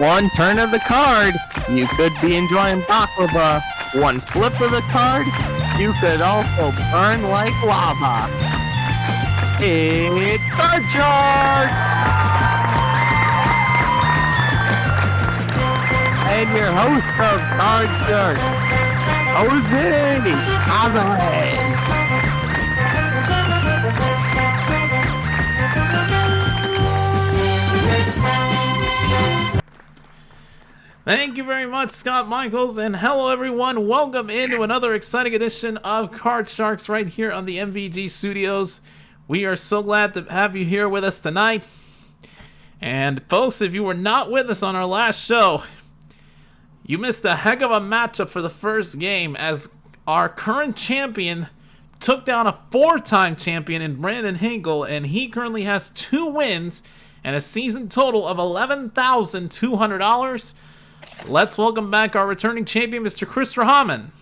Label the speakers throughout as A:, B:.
A: one turn of the card, you could be enjoying baklava. One flip of the card, you could also burn like lava. It's Card Shark! And your host of Card Shark, Jose Alvarez.
B: Thank you very much, Scott Michaels, and hello everyone. Welcome into another exciting edition of Card Sharks right here on the MVG Studios. We are so glad to have you here with us tonight. And folks, if you were not with us on our last show, you missed a heck of a matchup for the first game as our current champion took down a four-time champion in Brandon Hinkle, and he currently has 2 wins and a season total of $11,200. Let's welcome back our returning champion, Mr. Chris Rahaman.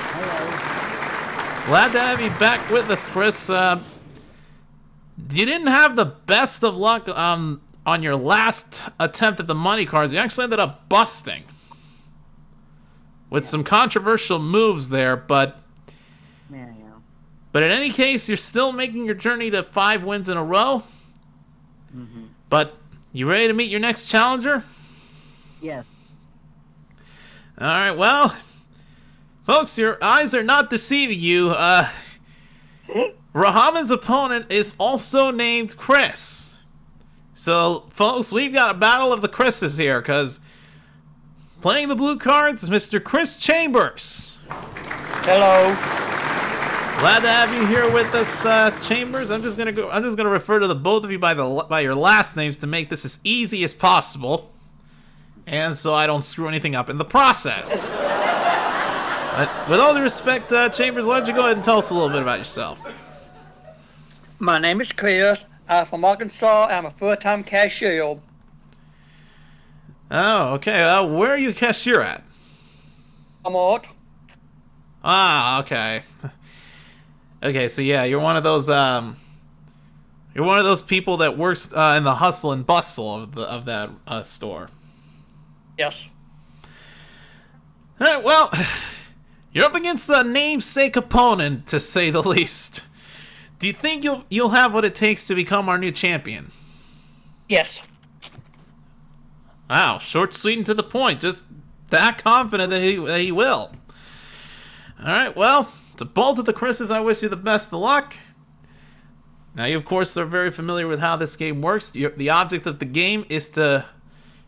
C: Hello.
B: Glad to have you back with us, Chris. You didn't have the best of luck on your last attempt at the money cards. You actually ended up busting with some controversial moves there, but
C: Yeah.
B: in any case, you're still making your journey to 5 wins in a row.
C: Mm-hmm.
B: But you ready to meet your next challenger?
C: Yes.
B: All right, well, folks, your eyes are not deceiving you. Rahaman's opponent is also named Chris. So, folks, we've got a battle of the Chris's here, because playing the blue cards is Mr. Chris Chambers.
D: Hello.
B: Glad to have you here with us, Chambers. I'm just gonna refer to the both of you by your last names to make this as easy as possible, and so I don't screw anything up in the process. But with all due respect, Chambers, why don't you go ahead and tell us a little bit about yourself?
D: My name is Chris. I'm from Arkansas. I'm a full-time cashier.
B: Oh, okay. Where are you cashier at?
D: I'm out.
B: Ah, okay. Okay, so yeah, you're one of those people that works in the hustle and bustle of that store.
D: Yes.
B: All right, well, you're up against a namesake opponent, to say the least. Do you think you'll have what it takes to become our new champion?
D: Yes.
B: Wow, short, sweet, and to the point. Just that confident that he will. All right, well, to both of the Chris's, I wish you the best of luck. Now, you, of course, are very familiar with how this game works. The object of the game is to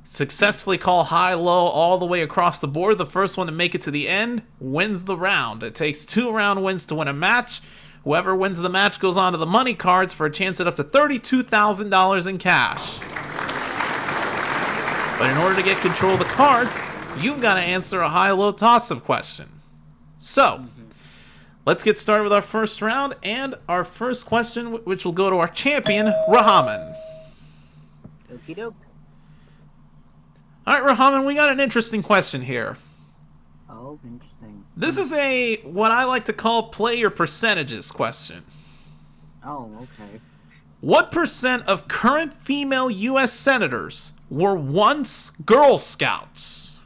B: successfully call high-low all the way across the board. The first one to make it to the end wins the round. It takes 2 round wins to win a match. Whoever wins the match goes on to the money cards for a chance at up to $32,000 in cash. But in order to get control of the cards, you've got to answer a high-low toss-up question. So, let's get started with our first round, and our first question, which will go to our champion, Rahaman.
C: Okie doke.
B: All right, Rahaman, we got an interesting question here.
C: Oh, interesting.
B: This is what I like to call play your percentages question.
C: Oh, okay.
B: What percent of current female U.S. senators were once Girl Scouts?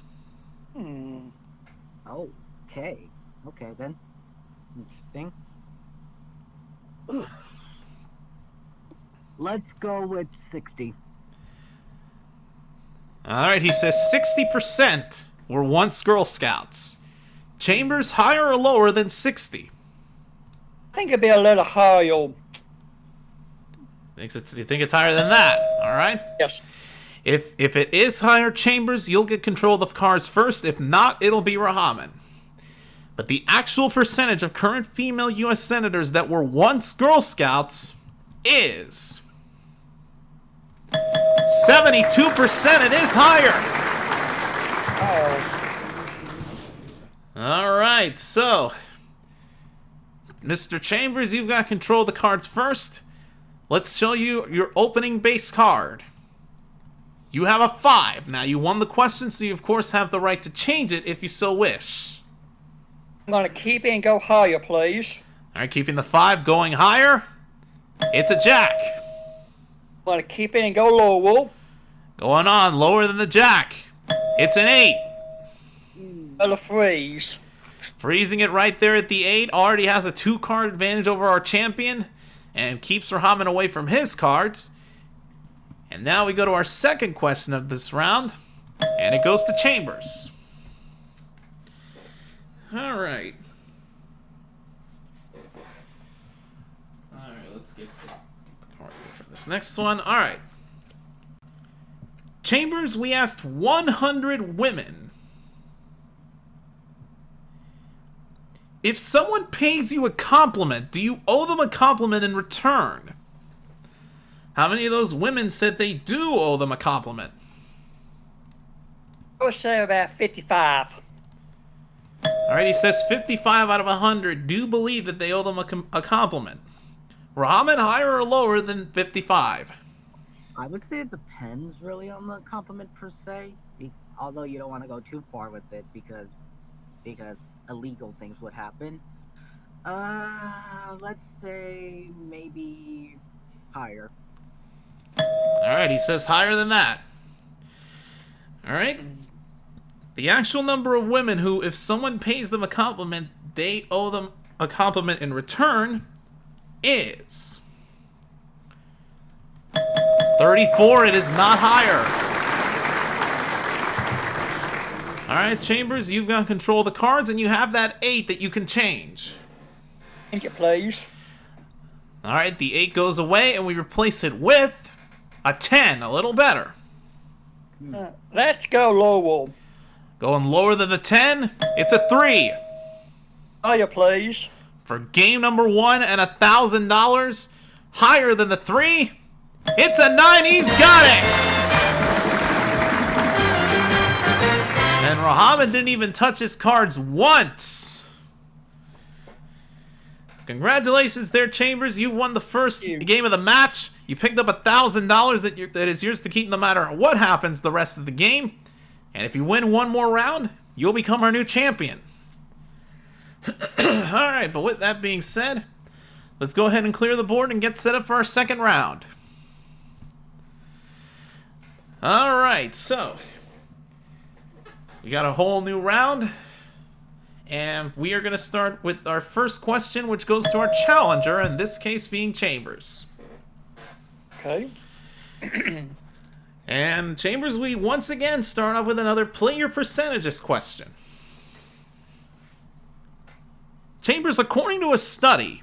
C: Oh, okay. Okay, then. Interesting. Let's go with 60.
B: All right, he says 60% were once Girl Scouts. Chambers, higher or lower than 60?
D: I think it'd be a little higher.
B: You think it's higher than that? All right.
D: Yes.
B: If it is higher, Chambers, you'll get control of the cards first. If not, it'll be Rahaman. But the actual percentage of current female U.S. senators that were once Girl Scouts is 72%. It is higher.
D: Oh.
B: All right, so Mr. Chambers, you've got control of the cards first. Let's show you your opening base card. You have a 5. Now, you won the question, so you, of course, have the right to change it if you so wish.
D: I'm going to keep it and go higher, please.
B: All right, keeping the 5, going higher. It's a jack.
D: I'm going to keep it and go lower.
B: Going on, lower than the jack. It's an 8.
D: Well, a freeze.
B: Freezing it right there at the 8. Already has a 2-card advantage over our champion. And keeps Rahaman away from his cards. And now we go to our second question of this round. And it goes to Chambers. Alright. Alright, let's get the card for this next one. Alright. Chambers, we asked 100 women. If someone pays you a compliment, do you owe them a compliment in return? How many of those women said they do owe them a compliment?
D: I would say about 55.
B: Alright, he says 55 out of 100 do believe that they owe them a compliment. Rahaman, higher or lower than 55?
C: I would say it depends really on the compliment per se, although you don't want to go too far with it because illegal things would happen. Let's say maybe higher.
B: Alright, he says higher than that. Alright. The actual number of women who, if someone pays them a compliment, they owe them a compliment in return is 34. It is not higher. Alright, Chambers, you've got control of the cards, and you have that 8 that you can change.
D: Thank you, please.
B: Alright, the 8 goes away, and we replace it with a 10. A little better.
D: Let's go, Lowell.
B: Going lower than the 10, it's a 3.
D: Higher, please.
B: For game number 1 and $1,000, higher than the 3, it's a 9. He's got it! And Rahaman didn't even touch his cards once. Congratulations there, Chambers. You've won the first game of the match. You picked up $1,000 that is yours to keep no matter what happens the rest of the game. And if you win one more round, you'll become our new champion. Alright, but with that being said, let's go ahead and clear the board and get set up for our second round. Alright, so we got a whole new round. And we are going to start with our first question, which goes to our challenger, in this case being Chambers.
D: Okay.
B: And Chambers, we once again start off with another player percentages question. Chambers, according to a study,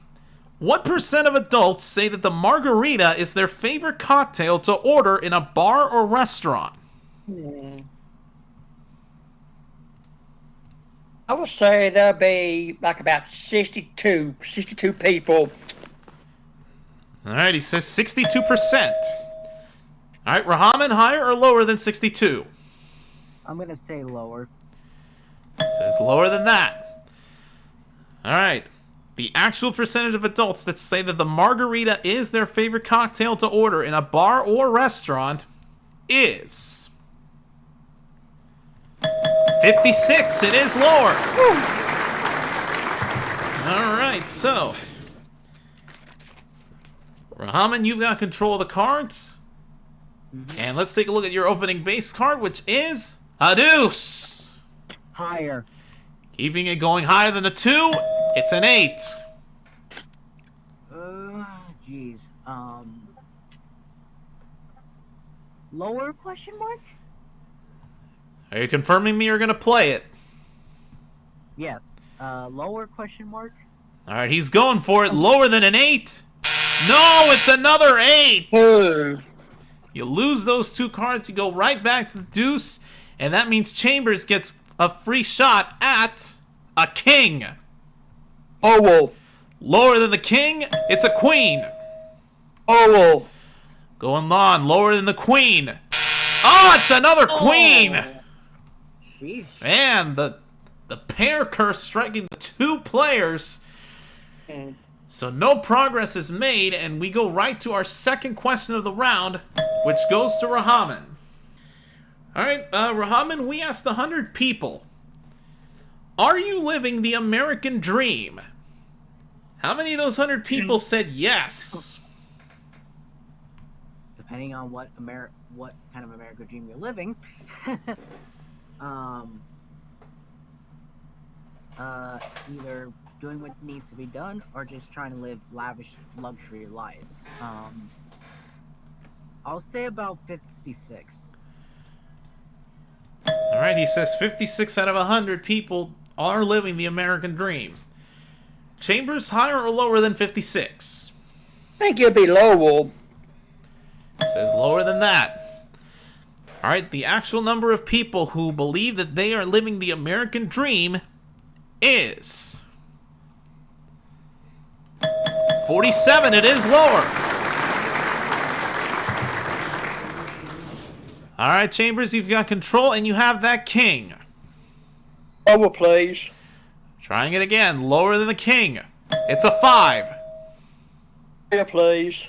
B: what percent of adults say that the margarita is their favorite cocktail to order in a bar or restaurant?
D: I would say there'll be like about 62 people.
B: Alright, he says 62%. Alright, Rahaman, higher or lower than 62?
C: I'm gonna say lower.
B: Says lower than that. Alright, the actual percentage of adults that say that the margarita is their favorite cocktail to order in a bar or restaurant is 56. It is lower. Alright, so Rahaman, you've got control of the cards. And let's take a look at your opening base card, which is a deuce.
C: Higher.
B: Keeping it going higher than a 2, it's an 8.
C: Jeez. Lower question mark?
B: Are you confirming me or going to play it?
C: Yes. Lower question mark?
B: Alright, he's going for it. Lower than an 8. No, it's another 8. You lose those 2 cards, you go right back to the deuce, and that means Chambers gets a free shot at a king.
D: Oh, well.
B: Lower than the king, it's a queen.
D: Oh, well.
B: Going on, lower than the queen. Oh, it's another queen.
C: Jeez.
B: Man, the pair curse striking the 2 players. So no progress is made, and we go right to our second question of the round, which goes to Rahaman. Alright, Rahaman, we asked 100 people, are you living the American dream? How many of those 100 people said yes?
C: Depending on what what kind of American dream you're living. um, Either doing what needs to be done or just trying to live lavish luxury lives. I'll say about 56.
B: All right, he says 56 out of 100 people are living the American dream. Chambers, higher or lower than 56?
D: I think it'd be lower.
B: Says lower than that. All right, the actual number of people who believe that they are living the American dream is 47. It is lower. All right, Chambers, you've got control, and you have that king.
D: Lower, please.
B: Trying it again. Lower than the king. It's a 5.
D: Higher, please.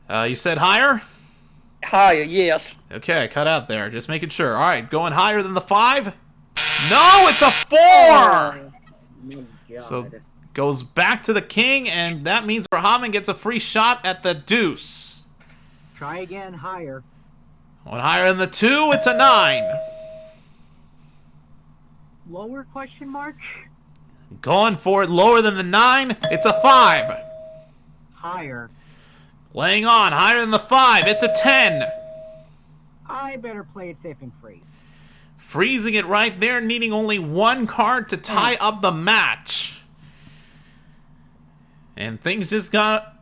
B: You said higher?
D: Higher, yes.
B: Okay, cut out there. Just making sure. All right, going higher than the 5? No, it's a 4! So goes back to the king, and that means Rahaman gets a free shot at the deuce.
C: Try again, higher.
B: One higher than the 2, it's a 9.
C: Lower question mark?
B: Going for it lower than the 9, it's a 5.
C: Higher.
B: Playing on, higher than the 5, it's a 10.
C: I better play it safe and free.
B: Freezing it right there, needing only one card to tie up the match. And things just got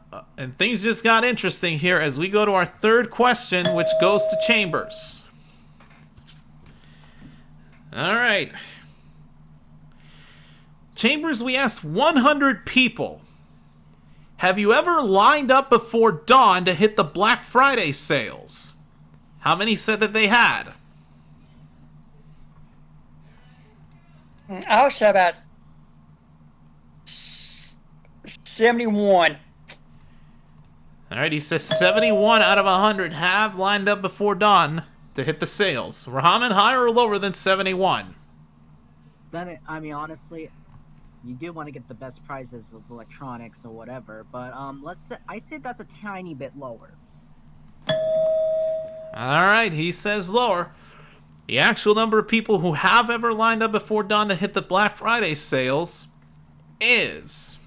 B: interesting here as we go to our third question, which goes to Chambers. All right. Chambers, we asked 100 people, have you ever lined up before dawn to hit the Black Friday sales? How many said that they had?
D: I would say about 71.
B: All right, he says 71 out of 100 have lined up before dawn to hit the sales. Rahaman, higher or lower than 71?
C: Then, I mean, honestly, you do want to get the best prices of electronics or whatever, but I say that's a tiny bit lower.
B: All right, he says lower. The actual number of people who have ever lined up before dawn to hit the Black Friday sales is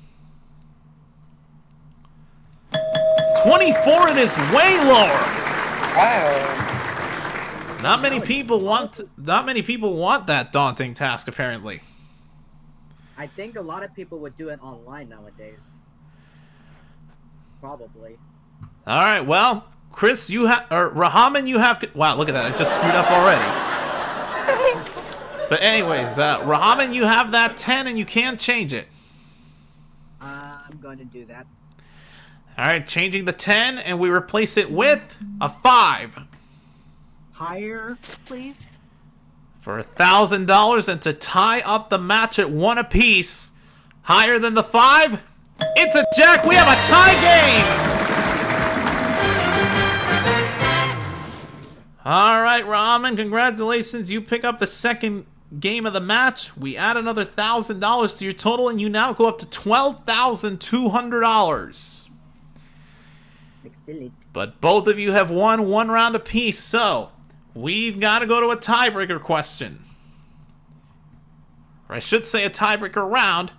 B: 24. It is way lower.
D: Wow.
B: Not many people want that daunting task, apparently.
C: I think a lot of people would do it online nowadays. Probably.
B: All right, well, Chris, Rahaman, you have. Wow, look at that! I just screwed up already. But anyways, Rahaman, you have that 10, and you can't change it.
C: I'm going to do that.
B: All right, changing the 10, and we replace it with a 5
C: Higher, please.
B: for $1,000, and to tie up the match at 1 apiece. Higher than the 5? It's a jack. We have a tie game. All right, Rahaman, congratulations. You pick up the second game of the match. We add another $1,000 to your total, and you now go up to $12,200.
C: Excellent.
B: But both of you have won 1 round apiece, so we've got to go to a tiebreaker question. Or I should say a tiebreaker round.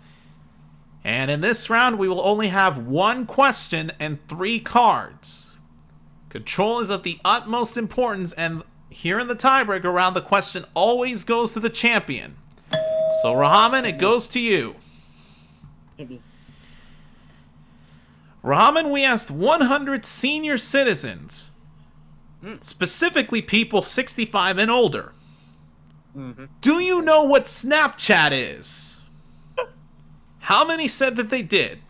B: And in this round, we will only have 1 question and 3 cards. Control is of the utmost importance, and here in the tiebreaker round, the question always goes to the champion. So, Rahaman, it goes to you.
C: Maybe.
B: Rahaman, we asked 100 senior citizens, specifically people 65 and older.
C: Mm-hmm.
B: Do you know what Snapchat is? How many said that they did?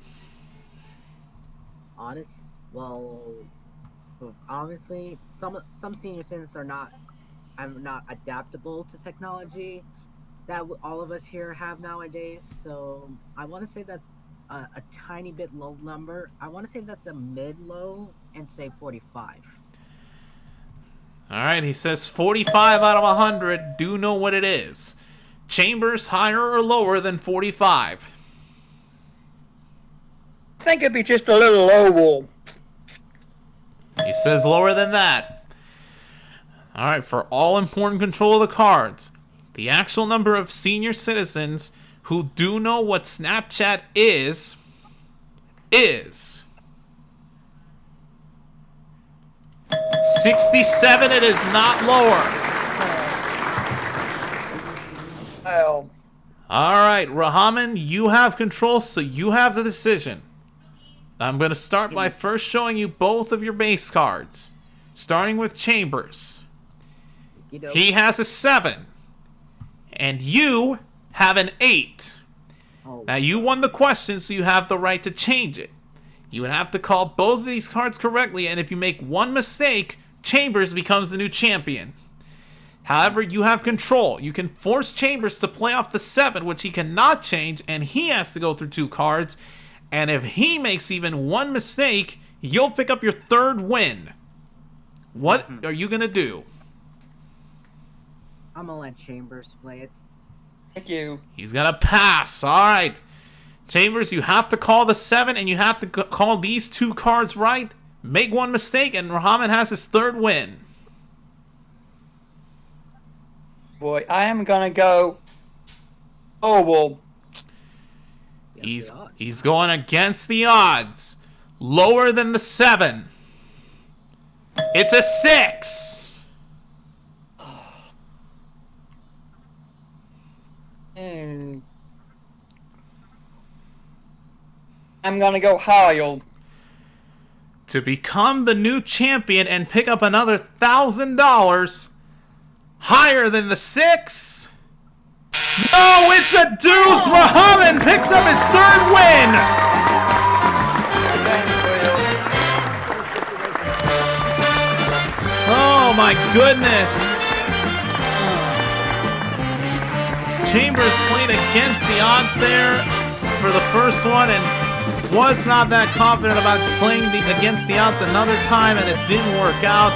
C: Honestly, some senior citizens are not adaptable to technology that all of us here have nowadays. So I want to say that's a tiny bit low number. I want to say that's a mid-low and say 45.
B: All right, he says 45 out of 100 do know what it is. Chambers, higher or lower than 45?
D: I think it'd be just a little lower.
B: He says lower than that. All right, for all important control of the cards, the actual number of senior citizens who do know what Snapchat is 67. It is not lower.
D: Well,
B: All right, Rahaman, you have control, so you have the decision. I'm going to start by first showing you both of your base cards, starting with Chambers. He has a 7, and you have an 8.
C: Oh,
B: Now, you won the question, so you have the right to change it. You would have to call both of these cards correctly, and if you make one mistake, Chambers becomes the new champion. However, you have control. You can force Chambers to play off the 7, which he cannot change, and he has to go through 2 cards. And if he makes even one mistake, you'll pick up your 3rd win. What are you going to do?
C: I'm gonna let Chambers play it.
D: thank you.
B: He's going to pass. All right. Chambers, you have to call the 7, and you have to call these 2 cards right. Make one mistake, and Rahaman has his 3rd win.
D: Boy, I am gonna go. Oh well.
B: He's going against the odds. Lower than the 7. It's a 6.
D: I'm gonna go higher.
B: To become the new champion and pick up another $1,000 higher than the 6. No, it's a deuce. Rahaman picks up his 3rd win. Oh my goodness. Chambers played against the odds there for the first one and was not that confident about playing against the odds another time, and it didn't work out.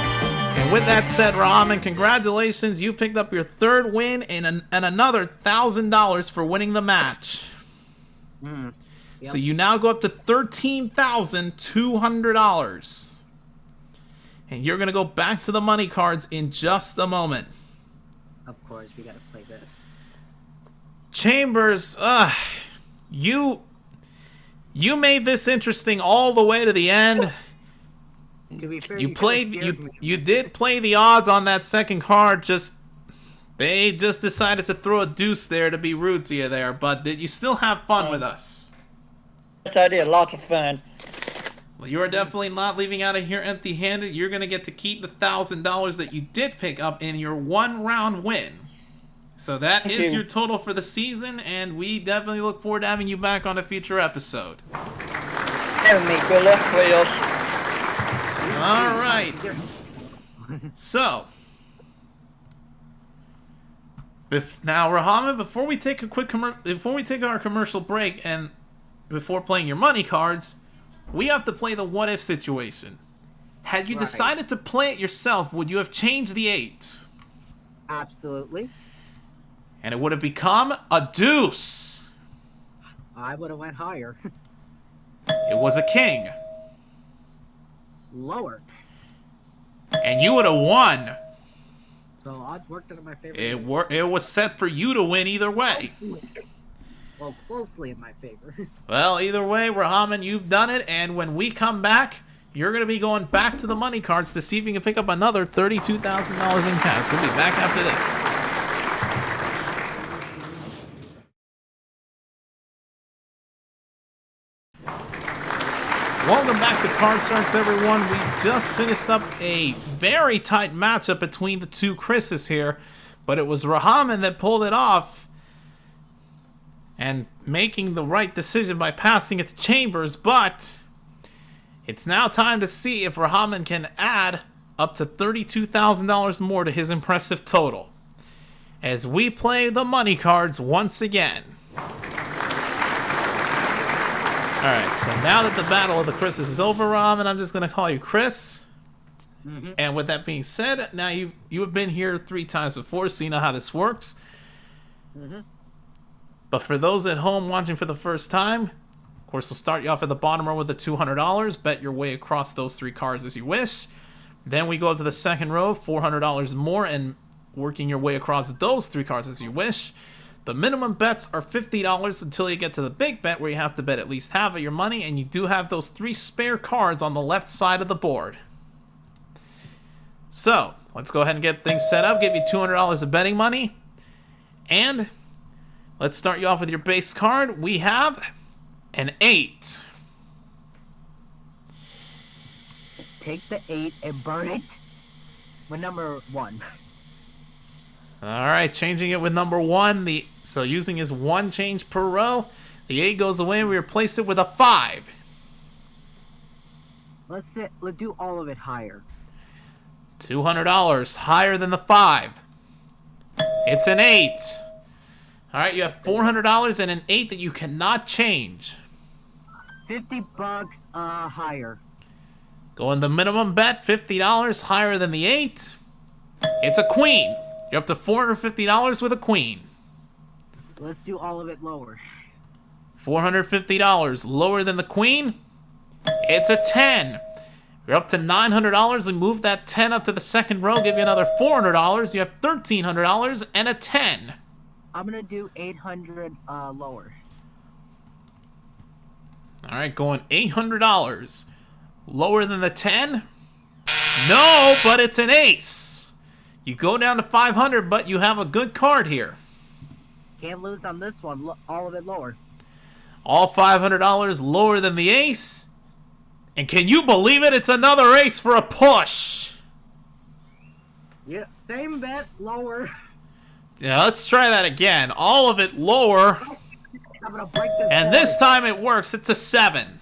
B: And with that said, Rahaman, congratulations. You picked up your 3rd win and another $1,000 for winning the match.
C: Yep.
B: So you now go up to $13,200. And you're going to go back to the money cards in just a moment.
C: Of course, we gotta play this.
B: Chambers, you made this interesting all the way to the end.
C: To be fair,
B: You
C: kinda
B: played
C: scared me.
B: you did play the odds on that second card. They just decided to throw a deuce there to be rude to you there, but did you still have fun with us?
D: Yes, I did. Lots of fun.
B: Well, you are definitely not leaving out of here empty-handed. You're gonna get to keep the $1,000 that you did pick up in your 1-round win. So that
D: Thank
B: is
D: you.
B: your total for the season, and we definitely look forward to having you back on a future episode.
D: Having me. Good luck, Chris.
B: All right. So, now Rahaman, before we take our commercial break and before playing your money cards, we have to play the what if situation. Had you
C: Right.
B: decided to play it yourself, would you have changed the 8?
C: Absolutely.
B: And it would have become a deuce.
C: I would have went higher.
B: It was a king.
C: Lower.
B: And you would have won.
C: So odds worked in my favor.
B: It was set for you to win either way.
C: Well, closely in my favor.
B: Well, either way, Rahaman, you've done it, and when we come back, you're going to be going back to the money cards to see if you can pick up another $32,000 in cash. We'll be back after this. Welcome back to Card Sharks, everyone. We just finished up a very tight matchup between the 2 Chris's here, but it was Rahaman that pulled it off and making the right decision by passing it to Chambers, but it's now time to see if Rahaman can add up to $32,000 more to his impressive total as we play the money cards once again. Alright, so now that the battle of the Chris's is over, Rahaman, I'm just going to call you Chris. And with that being said, now you have been here 3 times before, so you know how this works. But for those at home watching for the first time, of course, we'll start you off at the bottom row with the $200. Bet your way across those 3 cards as you wish. Then we go to the second row, $400 more, and working your way across those 3 cards as you wish. The minimum bets are $50 until you get to the big bet, where you have to bet at least half of your money, and you do have those 3 spare cards on the left side of the board. So, let's go ahead and get things set up, give you $200 of betting money, and let's start you off with your base card. We have an 8.
C: Take the 8 and burn it with number 1.
B: Alright, changing it with number 1. So using his 1 change per row, the 8 goes away and we replace it with a 5.
C: Let's do all of it higher.
B: $200, higher than the 5. It's an 8. Alright, you have $400 and an 8 that you cannot change.
C: $50 higher.
B: Going the minimum bet, $50, higher than the 8. It's a queen. You're up to $450 with a queen.
C: Let's do all of it lower.
B: $450, lower than the queen. It's a 10. You're up to $900. We move that 10 up to the second row, give you another $400. You have $1,300 and a 10.
C: I'm gonna do 800 lower.
B: All right, going $800. Lower than the 10? No, but it's an ace. You go down to 500, but you have a good card here.
C: Can't lose on this one. All of it lower.
B: All $500 lower than the ace. And can you believe it? It's another ace for a push.
C: Yeah, same bet, lower.
B: Yeah, let's try that again. All of it lower.
C: I'm gonna break this
B: And
C: board.
B: this time it works. It's a 7.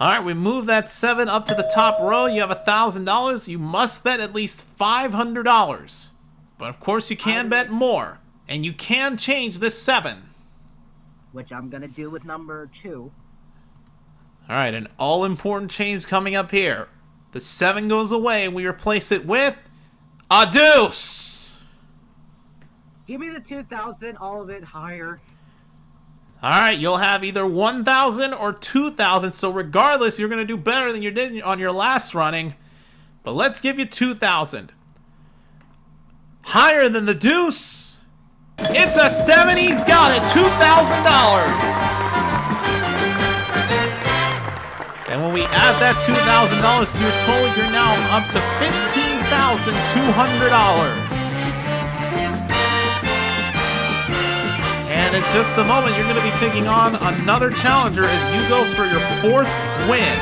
B: All right, we move that 7 up to the top row. You have $1,000. You must bet at least $500. But of course you can bet more. And you can change this 7.
C: Which I'm gonna do with number 2.
B: All right, an all-important change coming up here. The 7 goes away and we replace it with a deuce.
C: Give me the 2,000, all of it higher.
B: All right, you'll have either 1,000 or 2,000. So regardless, you're going to do better than you did on your last running. But let's give you 2,000. Higher than the deuce. It's a 7. He's got it. $2,000. And when we add that $2,000 to your total, you're now up to $15,200. And in just a moment, you're going to be taking on another challenger as you go for your 4th win.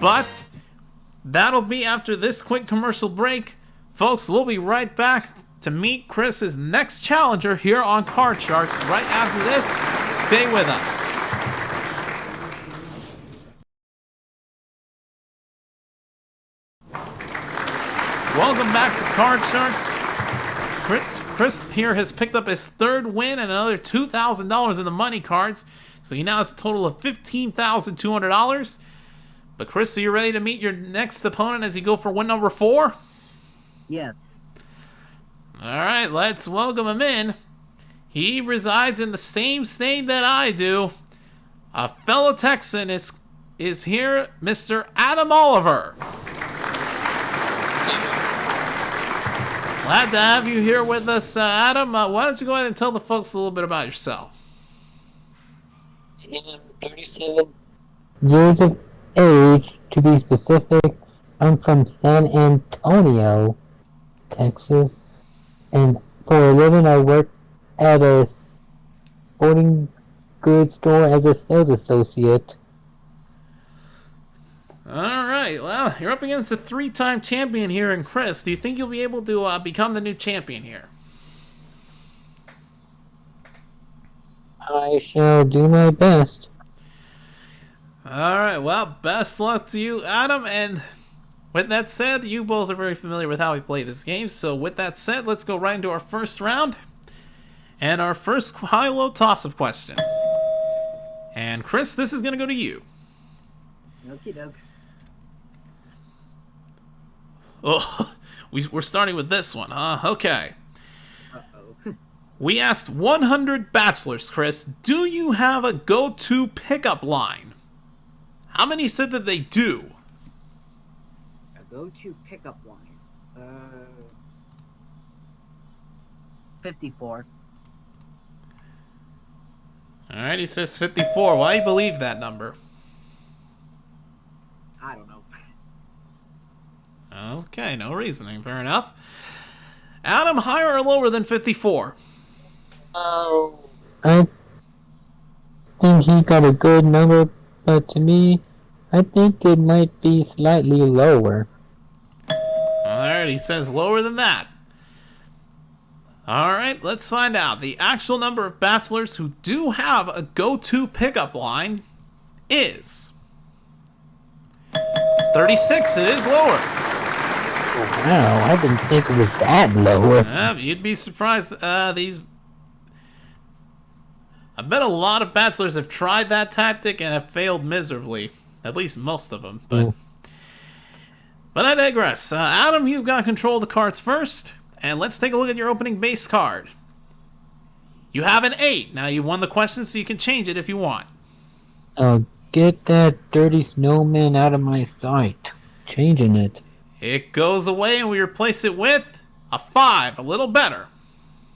B: But that'll be after this quick commercial break. Folks, we'll be right back to meet Chris's next challenger here on Card Sharks. Right after this, stay with us. Welcome back to Card Sharks. Chris here has picked up his 3rd win and another $2,000 in the money cards. So he now has a total of $15,200. But Chris, are you ready to meet your next opponent as you go for win number 4?
C: Yes.
B: All right, let's welcome him in. He resides in the same state that I do. A fellow Texan is here, Mr. Adam Oliver. Glad to have you here with us, Adam. Why don't you go ahead and tell the folks a little bit about yourself?
E: I'm 37 years of age, to be specific. I'm from San Antonio, Texas. And for a living, I work at a sporting goods store as a sales associate.
B: All right, well, you're up against a 3-time champion here in Chris. Do you think you'll be able to become the new champion here?
E: I shall do my best.
B: All right, well, best luck to you, Adam. And with that said, you both are very familiar with how we play this game. So with that said, let's go right into our first round. And our first high-low toss-up question. And Chris, this is going to go to you.
C: Okie doke.
B: Oh, we're starting with this one, huh? Okay.
C: Uh-oh.
B: We asked 100 bachelors, Chris, do you have a go-to pickup line? How many said that they do?
C: A go-to pickup line. 54.
B: Alright, he says 54. Why do you believe that number?
C: I don't know.
B: Okay, no reasoning. Fair enough. Adam, higher or lower than 54?
E: I think he got a good number, but to me, I think it might be slightly lower.
B: Alright, he says lower than that. Alright, let's find out. The actual number of bachelors who do have a go-to pickup line is 36. It is lower.
E: Wow, I didn't think it was that lower.
B: You'd be surprised. I bet a lot of bachelors have tried that tactic and have failed miserably. At least most of them. But I digress. Adam, you've got control of the cards first. And let's take a look at your opening base card. You have an 8. Now, you've won the question, so you can change it if you want.
E: Oh, get that dirty snowman out of my sight. Changing it.
B: It goes away, and we replace it with a 5. A little better.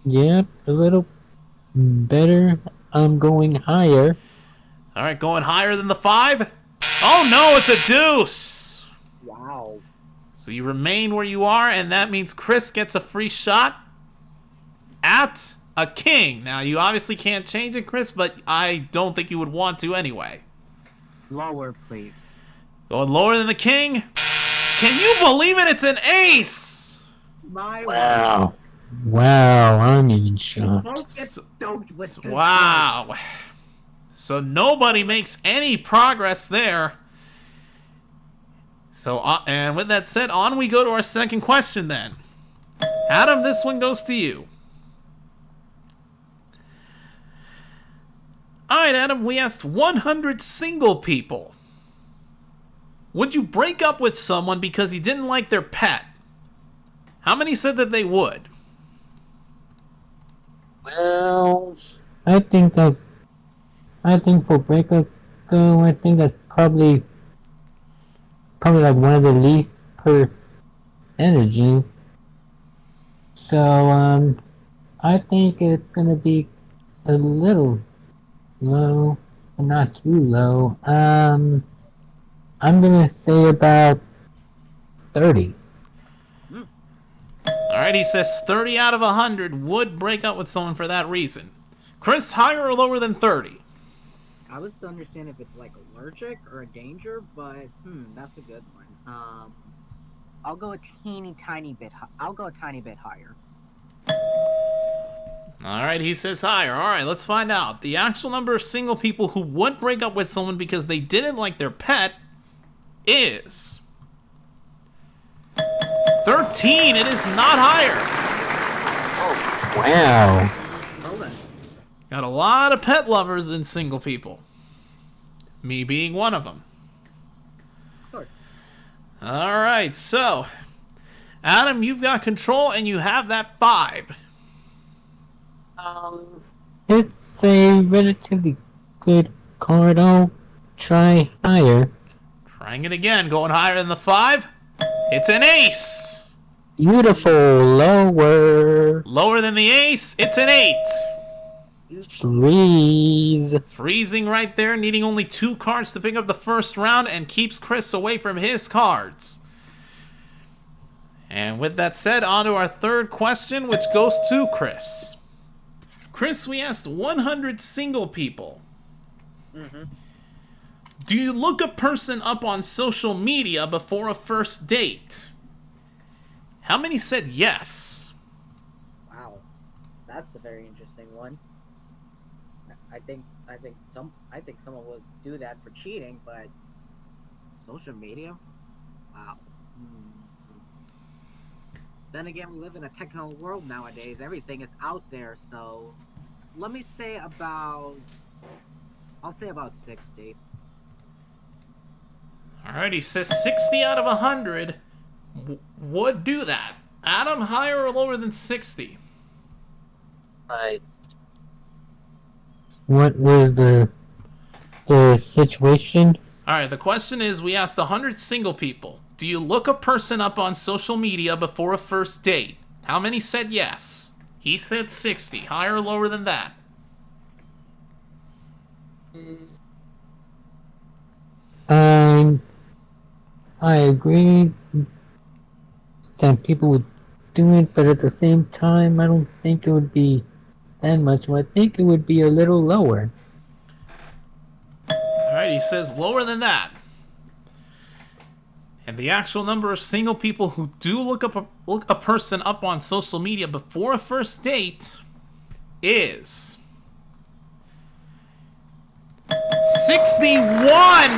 E: Yep, a little better. I'm going higher.
B: All right, going higher than the 5. Oh, no, it's a deuce.
C: Wow.
B: So you remain where you are, and that means Chris gets a free shot at a king. Now, you obviously can't change it, Chris, but I don't think you would want to anyway.
C: Lower, please.
B: Going lower than the king. Can you believe it? It's an ace!
C: My
E: Wow. Wow, I'm even shocked.
C: Don't get stoked with this
B: Wow. So nobody makes any progress there. So, and with that said, on we go to our second question then. Adam, this one goes to you. Alright, Adam, we asked 100 single people. Would you break up with someone because you didn't like their pet? How many said that they would?
E: Well, I think for breakup though, I think that's probably like one of the least percentage. So I think it's gonna be a little low, but not too low. I'm gonna say about 30.
B: Alright, he says 30 out of 100 would break up with someone for that reason. Chris, higher or lower than 30?
C: I would still understand if it's like allergic or a danger, but that's a good one. I'll go a tiny bit. I'll go a tiny bit higher.
B: Alright, he says higher. Alright, let's find out. The actual number of single people who would break up with someone because they didn't like their pet is 13. It is not higher.
E: Oh, wow.
C: Well then.
B: Got a lot of pet lovers in single people. Me being one of them.
C: Of course.
B: Alright, so Adam, you've got control and you have that 5.
E: It's a relatively good card. I'll try higher.
B: Trying it again, going higher than the 5. It's an ace.
E: Beautiful. Lower.
B: Lower than the ace, it's an 8.
E: Freeze.
B: Freezing right there, needing only 2 cards to pick up the first round and keeps Chris away from his cards. And with that said, on to our third question, which goes to Chris. Chris, we asked 100 single people. Do you look a person up on social media before a first date? How many said yes?
C: Wow, that's a very interesting one. I think someone would do that for cheating, but social media? Wow. Then again, we live in a technical world nowadays. Everything is out there, so let me say I'll say about 60.
B: Alright, he says 60 out of 100 would do that. Adam, higher or lower than 60?
E: Right. What was the situation?
B: All right, the question is, we asked 100 single people, do you look a person up on social media before a first date? How many said yes? He said 60. Higher or lower than that?
E: I agree that people would do it, but at the same time, I don't think it would be that much. I think it would be a little lower.
B: All right, he says lower than that. And the actual number of single people who do look a person up on social media before a first date is 61.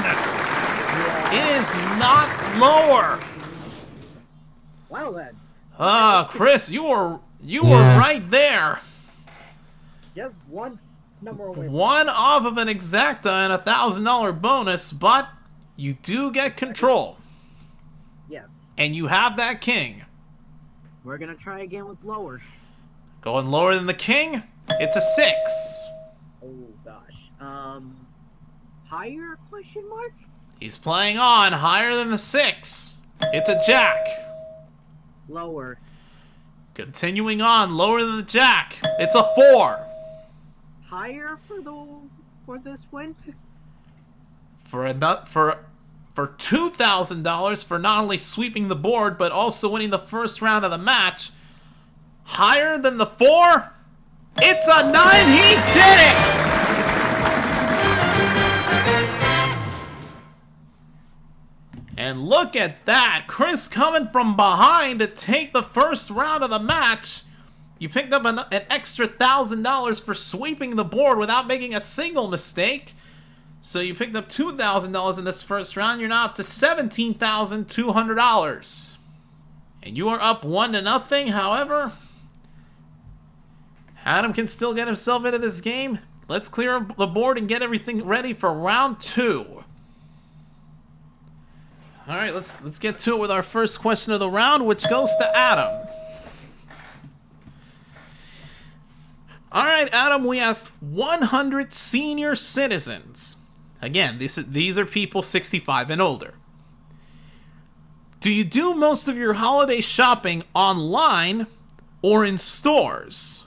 B: It is not lower.
C: Wow, then.
B: Chris, you were right there.
C: Just one number away.
B: One off of an exacta and a $1,000 bonus, but you do get control.
C: Yes.
B: And you have that king.
C: We're gonna try again with lower.
B: Going lower than the king, it's a 6.
C: Oh gosh. Higher question mark?
B: He's playing on higher than the 6. It's a jack.
C: Lower.
B: Continuing on, lower than the jack. It's a 4.
C: Higher for this win?
B: For $2,000 for not only sweeping the board but also winning the first round of the match. Higher than the 4? It's a 9. He did it! And look at that. Chris coming from behind to take the first round of the match. You picked up an extra $1,000 for sweeping the board without making a single mistake. So you picked up $2,000 in this first round. You're now up to $17,200. And you are up 1-0. However, Adam can still get himself into this game. Let's clear the board and get everything ready for round 2. All right, let's get to it with our first question of the round, which goes to Adam. All right, Adam, we asked 100 senior citizens. Again, these are people 65 and older. Do you do most of your holiday shopping online or in stores?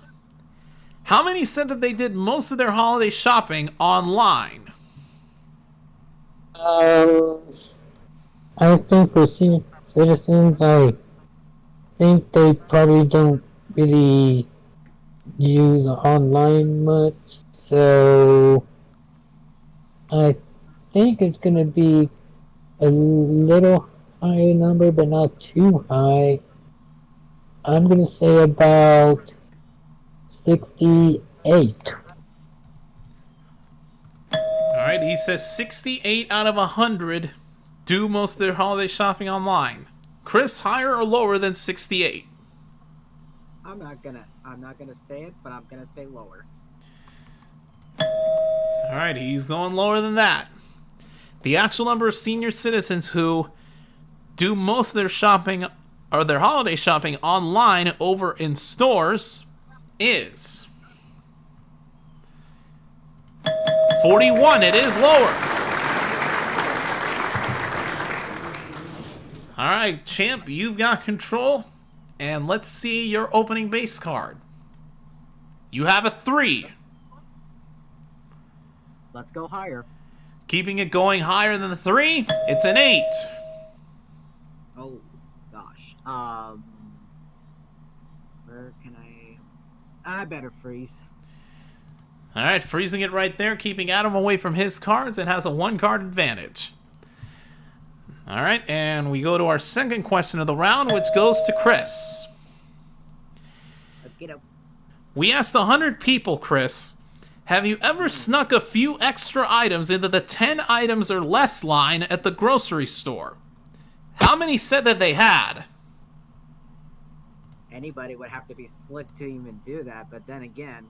B: How many said that they did most of their holiday shopping online?
E: I think for senior citizens, I think they probably don't really use online much, so I think it's gonna be a little higher number, but not too high. I'm gonna say about 68.
B: Alright, he says 68 out of 100 do most of their holiday shopping online. Chris, higher or lower than 68?
C: I'm not gonna say it, but I'm gonna say lower.
B: Alright, he's going lower than that. The actual number of senior citizens who do most of their shopping or their holiday shopping online over in stores is 41. It is lower. Alright, champ, you've got control. And let's see your opening base card. You have a 3.
C: Let's go higher.
B: Keeping it going higher than the 3, it's an 8.
C: Oh gosh. Where can I better freeze.
B: Alright, freezing it right there, keeping Adam away from his cards, and has a 1-card advantage. Alright, and we go to our second question of the round, which goes to Chris.
C: Let's get up.
B: We asked 100 people, Chris, have you ever snuck a few extra items into the 10 items or less line at the grocery store? How many said that they had?
C: Anybody would have to be slick to even do that, but then again,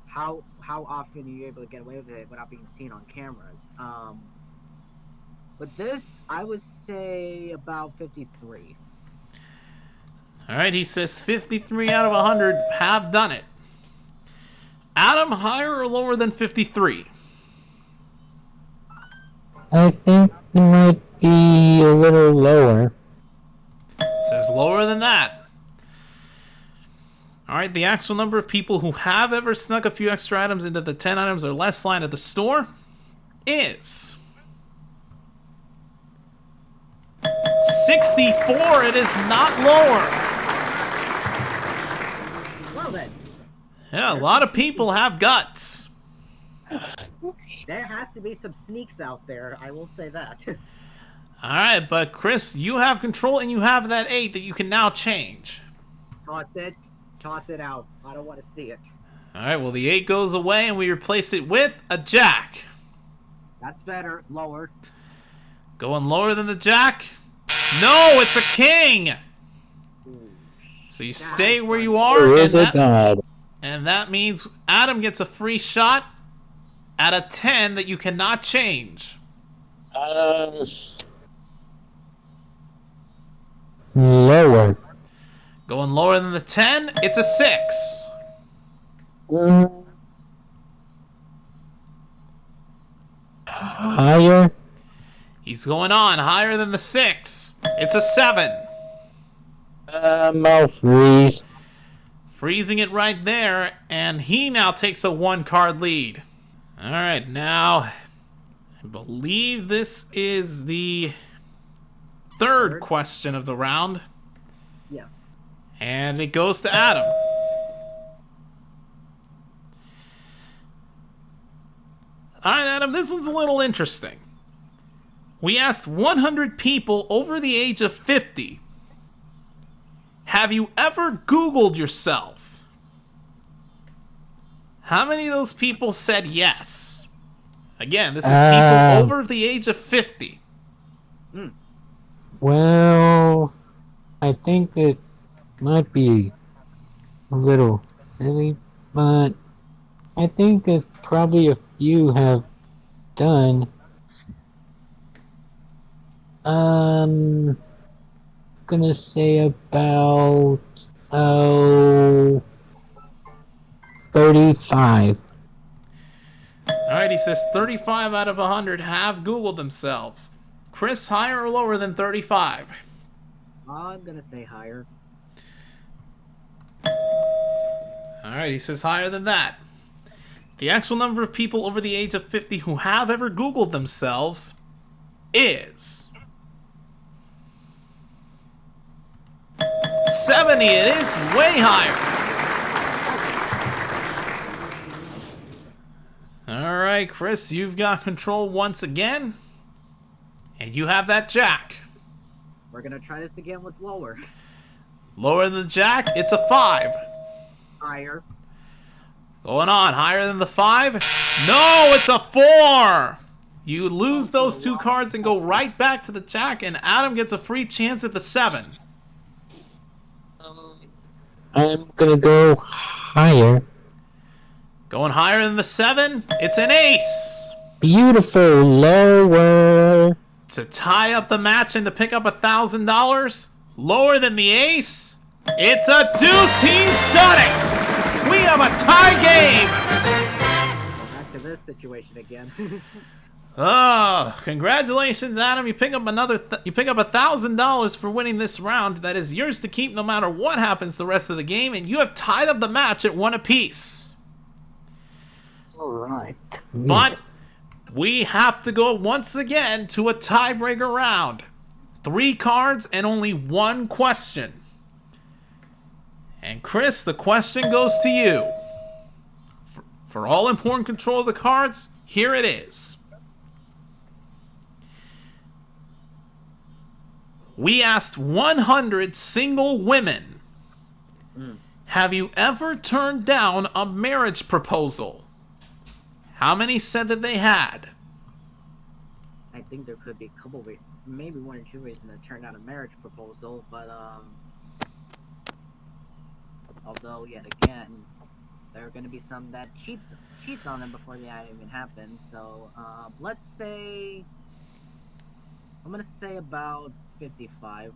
C: how often are you able to get away with it without being seen on cameras? With this, I would say about 53.
B: Alright, he says 53 out of 100 have done it. Adam, higher or lower than 53?
E: I think it might be a little lower.
B: Says lower than that. Alright, the actual number of people who have ever snuck a few extra items into the 10 items or less line at the store is 64. It is not lower.
C: Well then,
B: Yeah, a lot of people have guts.
C: there has to be some sneaks out there. I will say that.
B: Alright, but Chris, you have control and you have that 8 that you can now change.
C: Toss it. Toss it out. I don't want to see it.
B: Alright, well the 8 goes away and we replace it with a jack.
C: That's better. Lower.
B: Going lower than the jack? No, it's a king! So you stay where you are,
E: Who
B: and
E: is a
B: that,
E: god?
B: and that means Adam gets a free shot at a 10 that you cannot change.
E: Lower.
B: Going lower than the 10, it's a 6.
E: Higher.
B: He's going on higher than the 6. It's a 7.
E: I'll freeze.
B: Freezing it right there, and he now takes a 1-card lead. Alright, now I believe this is the third question of the round,
C: Yeah.
B: and it goes to Adam. Alright, Adam, this one's a little interesting. We asked 100 people over the age of 50, have you ever Googled yourself? How many of those people said yes? Again, this is people over the age of 50.
E: Well, I think it might be a little silly, but I think it's probably a few have done. Gonna say about 35.
B: Alright, he says 35 out of 100 have Googled themselves. Chris, higher or lower than 35?
C: I'm gonna say higher.
B: Alright, he says higher than that. The actual number of people over the age of 50 who have ever Googled themselves is 70. It is way higher. Alright, Chris, you've got control once again. And you have that jack.
C: We're gonna try this again with lower.
B: Lower than the jack, it's a 5.
C: Higher.
B: Going on, higher than the 5? No, it's a 4! You lose those 2 cards and go right back to the jack, and Adam gets a free chance at the 7.
E: I'm gonna go higher.
B: Going higher than the 7? It's an ace!
E: Beautiful. Lower.
B: To tie up the match and to pick up $1,000? Lower than the ace? It's a deuce! He's done it! We have a tie game!
C: Back to this situation again.
B: Oh, congratulations, Adam! You pick up you pick up $1,000 for winning this round. That is yours to keep no matter what happens the rest of the game, and you have tied up the match at 1 apiece.
E: All right.
B: But we have to go once again to a tiebreaker round. 3 cards and only 1 question. And Chris, the question goes to you. For all important control of the cards, here it is. We asked 100 single women, have you ever turned down a marriage proposal? How many said that they had?
C: I think there could be a couple ways, maybe 1 or 2 reasons to turn down a marriage proposal, but although yet again, there are going to be some that cheats on them before the item even happens. So let's say, I'm going to say about 55.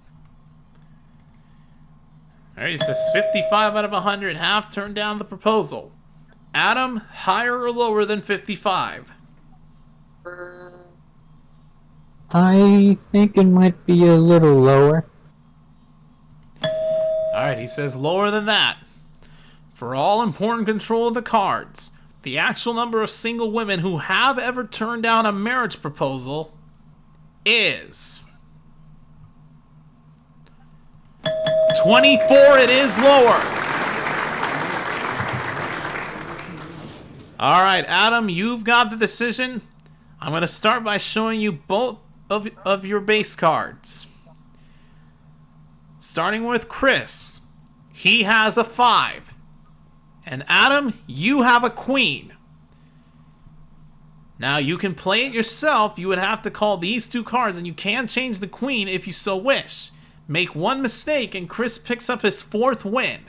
B: Alright, so 55 out of 100 have turned down the proposal. Adam, higher or lower than 55?
E: I think it might be a little lower.
B: Alright, he says lower than that. For all important control of the cards, the actual number of single women who have ever turned down a marriage proposal is 24. It is lower. Alright, Adam, you've got the decision. I'm going to start by showing you both of your base cards. Starting with Chris. He has a 5. And Adam, you have a queen. Now, you can play it yourself. You would have to call these 2 cards, and you can change the queen if you so wish. Make one mistake, and Chris picks up his 4th win.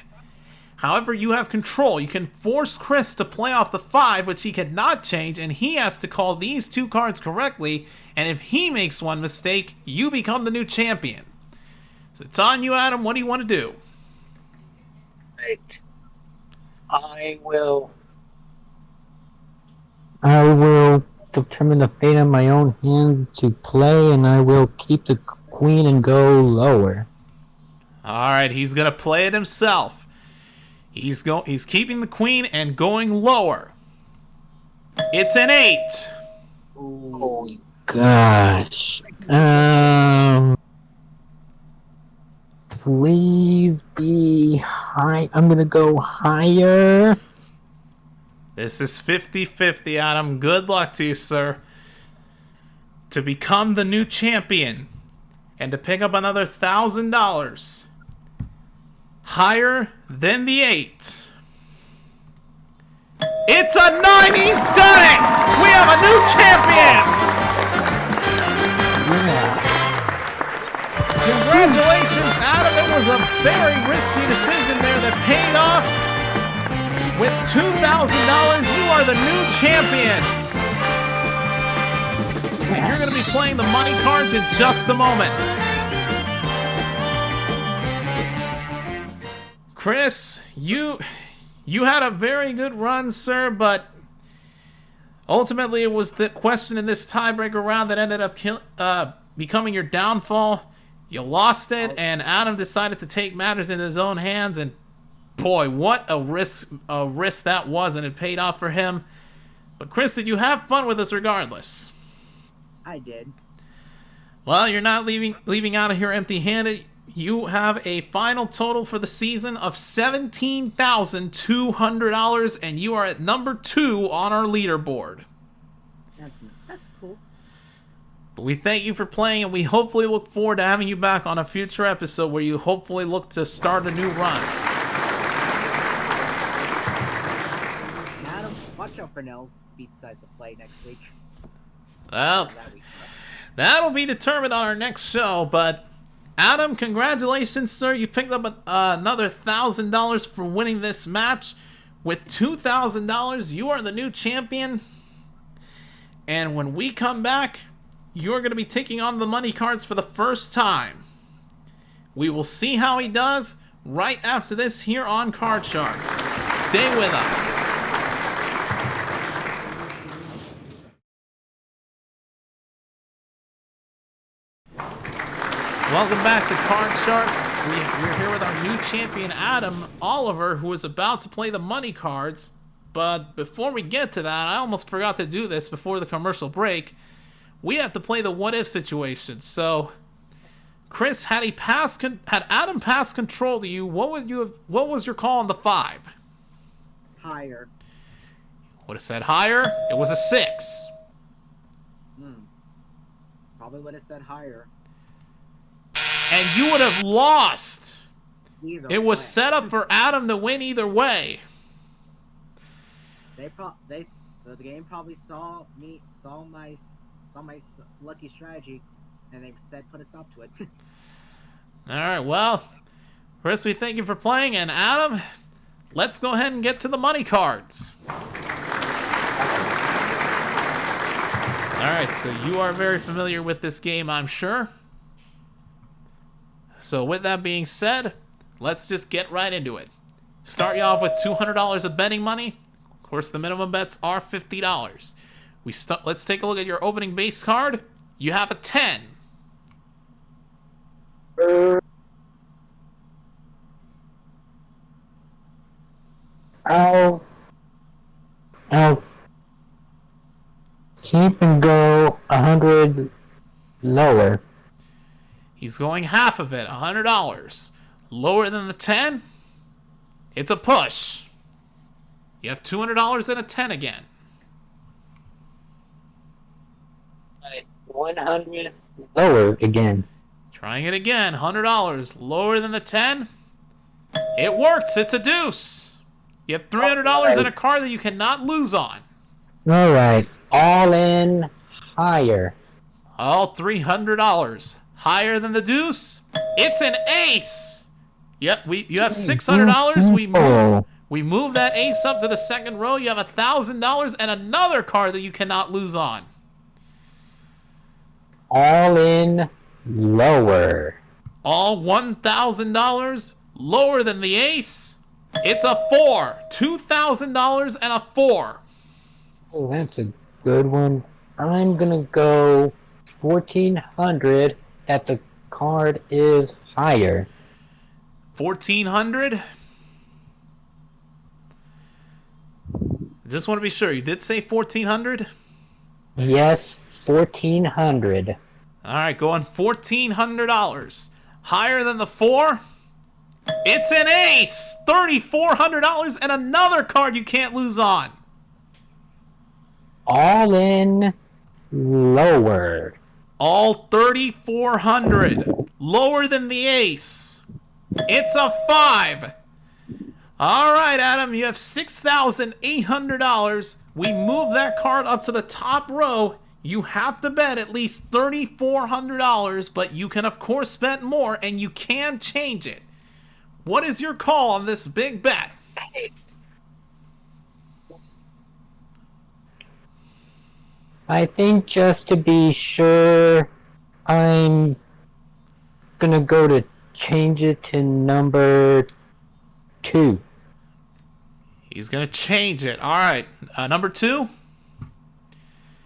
B: However, you have control. You can force Chris to play off the 5, which he cannot change, and he has to call these 2 cards correctly, and if he makes one mistake, you become the new champion. So it's on you, Adam. What do you want to do?
D: Right. I will.
E: I will determine the fate of my own hand to play, and I will keep the queen and go lower.
B: Alright, he's going to play it himself. He's keeping the queen and going lower. It's an 8.
E: Oh gosh. Please be high. I'm gonna go higher.
B: This is 50-50, Adam. Good luck to you, sir. To become the new champion and to pick up another $1,000. Higher than the 8. It's a 9! He's done it! We have a new champion!
E: Yeah.
B: Congratulations, Adam. It was a very risky decision there that paid off. With $2,000, you are the new champion. And you're going to be playing the money cards in just a moment. Chris, you had a very good run, sir, but ultimately it was the question in this tiebreaker round that ended up becoming your downfall. You lost it, and Adam decided to take matters in his own hands, and boy, what a risk that was, and it paid off for him. But Chris, did you have fun with us regardless?
C: I did.
B: Well, you're not leaving out of here empty-handed. You have a final total for the season of $17,200, and you are at number 2 on our leaderboard.
C: That's cool.
B: But we thank you for playing, and we hopefully look forward to having you back on a future episode where you hopefully look to start a new run.
C: Adam, watch out for Nels. Beat size to play next week.
B: Well, that'll be determined on our next show, but Adam, congratulations, sir. You picked up another $1,000 for winning this match. With $2,000, you are the new champion. And when we come back, you're going to be taking on the money cards for the first time. We will see how he does right after this here on Card Sharks. Stay with us. Welcome back to Card Sharks. We're here with our new champion, Adam Oliver, who is about to play the money cards. But before we get to that, I almost forgot to do this before the commercial break. We have to play the what-if situation. So, Chris, had Adam passed control to you, what was your call on the 5?
C: Higher.
B: Would have said higher. It was a 6.
C: Probably would have said higher.
B: And you would have lost.
C: It
B: was set up for Adam to win either way.
C: The game probably saw my lucky strategy, and they said put a stop to it.
B: All right, well, Chris, we thank you for playing, and Adam, let's go ahead and get to the money cards. All right, so you are very familiar with this game, I'm sure. So with that being said, let's just get right into it. Start you off with $200 of betting money. Of course, the minimum bets are $50. Let's take a look at your opening base card. You have a 10.
E: I'll keep and go 100 lower.
B: He's going half of it, $100. Lower than the 10? It's a push. You have $200 and a 10 again.
E: 100 lower again.
B: Trying it again, $100. Lower than the 10? It works, it's a deuce. You have $300 in a car that you cannot lose on.
E: Alright, all in higher.
B: All $300. Higher than the deuce? It's an ace! Yep, you have $600. We move that ace up to the second row. You have $1,000 and another card that you cannot lose on.
E: All in lower.
B: All $1,000 lower than the ace. It's a 4. $2,000 and a 4.
E: Oh, that's a good one. I'm gonna go 1,400 that the card is higher.
B: 1,400? Just want to be sure. You did say 1,400?
E: Yes, 1,400.
B: All right, going $1,400. Higher than the 4? It's an ace! $3,400 and another card you can't lose on.
E: All in lower.
B: All $3,400. Lower than the ace. It's a 5. All right, Adam, you have $6,800. We move that card up to the top row. You have to bet at least $3,400, but you can, of course, bet more, and you can change it. What is your call on this big bet?
E: I think just to be sure, I'm gonna go to change it to number 2.
B: He's going to change it. All right, number 2?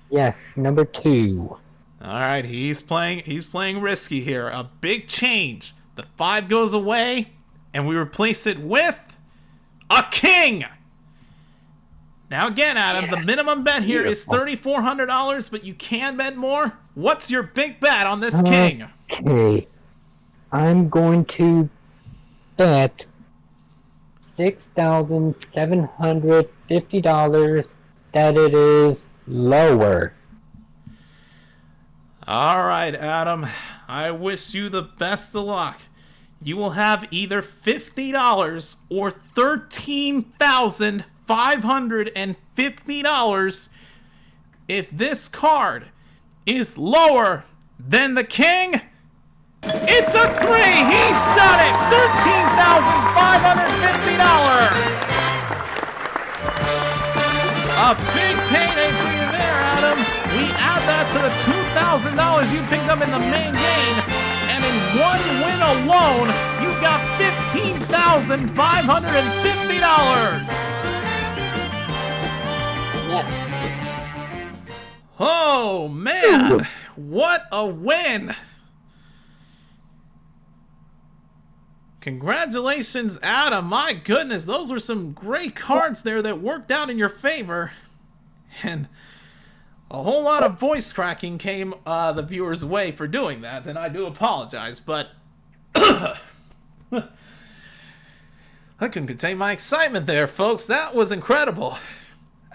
E: Yes, number 2.
B: All right, he's playing risky here. A big change. The 5 goes away, and we replace it with a king. Now again, Adam, the minimum bet here is $3,400, but you can bet more. What's your big bet on this king?
E: Okay, I'm going to bet $6,750 that it is lower.
B: All right, Adam. I wish you the best of luck. You will have either $50 or $13,550 if this card is lower than the king. It's a 3! He's done it! $13,550! A big payday for you there, Adam. We add that to the $2,000 you picked up in the main game, and in one win alone, you've got $15,550!
E: Yes.
B: Oh, man! What a win! Congratulations, Adam. My goodness, those were some great cards there that worked out in your favor. And a whole lot of voice cracking came the viewers' way for doing that, and I do apologize, but I couldn't contain my excitement there, folks. That was incredible.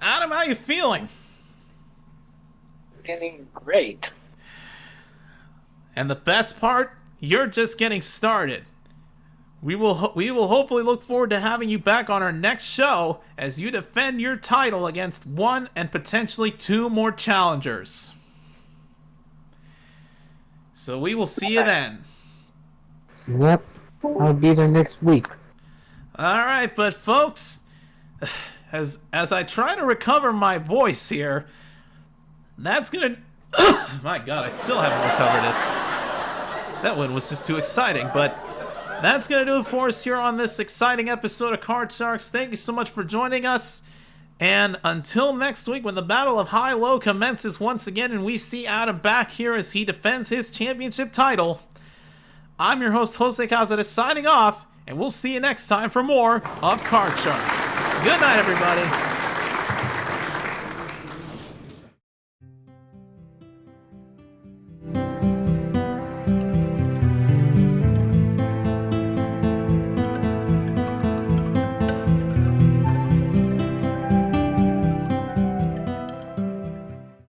B: Adam, how you feeling?
E: Feeling great.
B: And the best part, you're just getting started. We will hopefully look forward to having you back on our next show as you defend your title against 1 and potentially 2 more challengers. So we will see you then.
E: Yep, I'll be there next week.
B: All right, but folks, as I try to recover my voice here, that's gonna... My God, I still haven't recovered it. That one was just too exciting, but... That's going to do it for us here on this exciting episode of Card Sharks. Thank you so much for joining us. And until next week, when the Battle of High-Low commences once again and we see Adam back here as he defends his championship title, I'm your host, Jose Cazares, signing off, and we'll see you next time for more of Card Sharks. Good night, everybody.